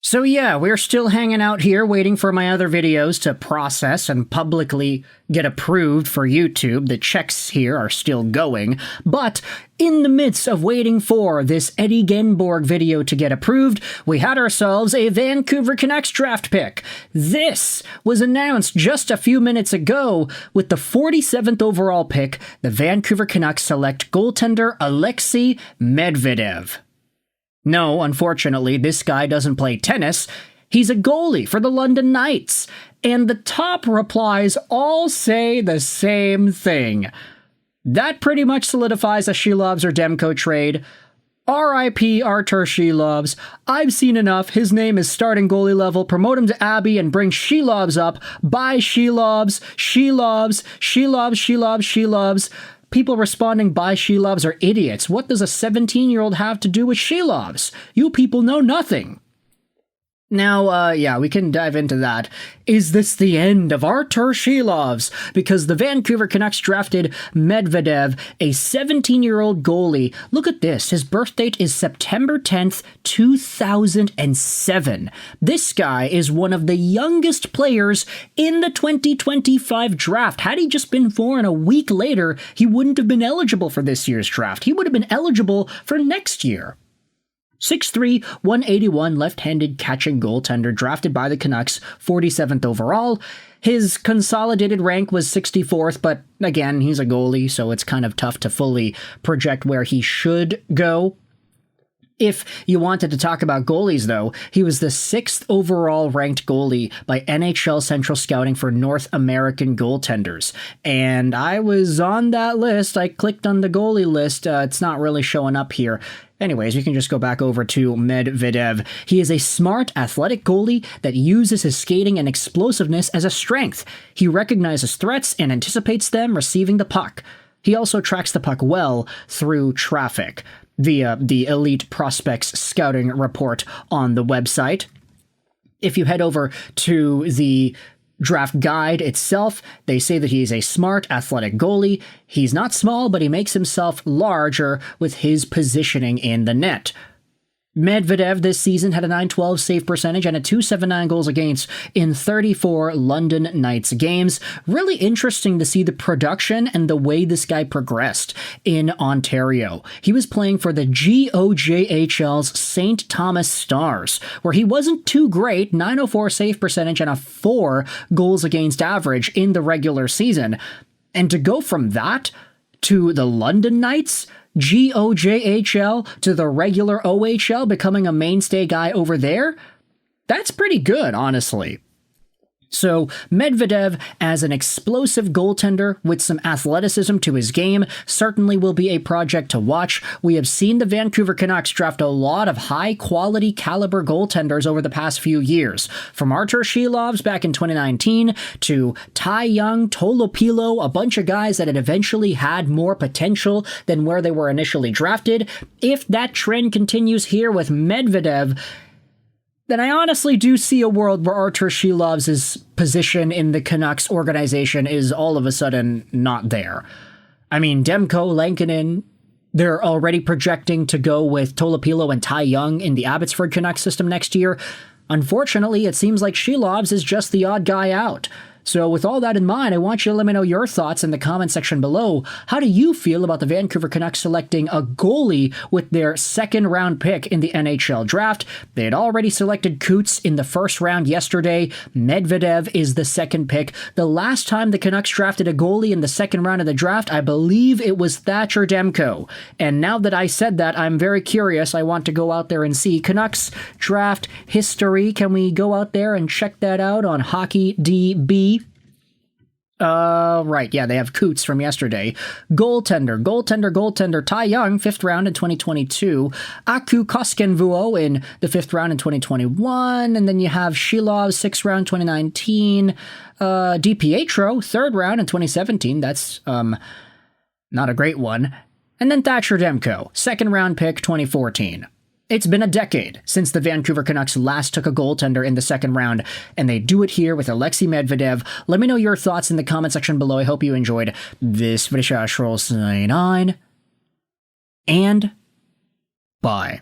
So yeah, we're still hanging out here waiting for my other videos to process and publicly get approved for YouTube. The checks here are still going, but in the midst of waiting for this Eddie Genborg video to get approved, we had ourselves a Vancouver Canucks draft pick. This was announced just a few minutes ago. With the 47th overall pick, the Vancouver Canucks select goaltender Alexei Medvedev. No, unfortunately, this guy doesn't play tennis. He's a goalie for the London Knights. And the top replies all say the same thing. That pretty much solidifies a Silovs or Demko trade. R.I.P. ARTURS SILOVS. I've seen enough. His name is starting goalie level. Promote him to Abby and bring Silovs up. Bye, Silovs. Silovs. Silovs. Silovs. Silovs. People responding by Silovs are idiots. What does a 17-year-old have to do with Silovs? You people know nothing. Now, yeah, we can dive into that. Is this the end of ARTURS SILOVS? Because the Vancouver Canucks drafted Medvedev, a 17-year-old goalie. Look at this. His birth date is September 10th, 2007. This guy is one of the youngest players in the 2025 draft. Had he just been born a week later, he wouldn't have been eligible for this year's draft. He would have been eligible for next year. 6'3", 181 left-handed catching goaltender drafted by the Canucks, 47th overall. His consolidated rank was 64th, but again, he's a goalie, so it's kind of tough to fully project where he should go. If you wanted to talk about goalies, though, he was the 6th overall ranked goalie by NHL Central Scouting for North American goaltenders. And I was on that list. I clicked on the goalie list. It's not really showing up here. Anyways, we can just go back over to Medvedev. He is a smart, athletic goalie that uses his skating and explosiveness as a strength. He recognizes threats and anticipates them receiving the puck. He also tracks the puck well through traffic via the Elite Prospects Scouting report on the website. If you head over to the draft guide itself, they say that he's a smart, athletic goalie. He's not small, but he makes himself larger with his positioning in the net. Medvedev this season had a .912 save percentage and a .279 goals against in 34 London Knights games. Really interesting to see the production and the way this guy progressed in Ontario. He was playing for the GOJHL's St. Thomas Stars, where he wasn't too great, .904 save percentage and a 4 goals against average in the regular season. And to go from that to the London Knights, GOJHL, to the regular OHL, becoming a mainstay guy over there, that's pretty good, honestly. So, Medvedev, as an explosive goaltender with some athleticism to his game, certainly will be a project to watch. We have seen the Vancouver Canucks draft a lot of high-quality caliber goaltenders over the past few years. From ARTURS SILOVS back in 2019 to Ty Young, Tolopilo, a bunch of guys that had eventually had more potential than where they were initially drafted. If that trend continues here with Medvedev, then I honestly do see a world where ARTURS SILOVs' position in the Canucks organization is all of a sudden not there. I mean, Demko, Lankinen, they're already projecting to go with Tolopilo and Ty Young in the Abbotsford Canucks system next year. Unfortunately, it seems like SILOVs is just the odd guy out. So with all that in mind, I want you to let me know your thoughts in the comment section below. How do you feel about the Vancouver Canucks selecting a goalie with their second-round pick in the NHL Draft? They had already selected Coots in the first round yesterday. Medvedev is the second pick. The last time the Canucks drafted a goalie in the second round of the draft, I believe it was Thatcher Demko. And now that I said that, I'm very curious. I want to go out there and see Canucks draft history. Can we go out there and check that out on HockeyDB? Right, yeah, they have Coots from yesterday. Goaltender, Ty Young, 5th round in 2022. Aku Koskenvuo in the 5th round in 2021. And then you have Silovs, 6th round, 2019. DiPietro, 3rd round in 2017. That's, not a great one. And then Thatcher Demko, 2nd round pick, 2014. It's been a decade since the Vancouver Canucks last took a goaltender in the second round, and they do it here with Alexei Medvedev. Let me know your thoughts in the comment section below. I hope you enjoyed this video. And bye.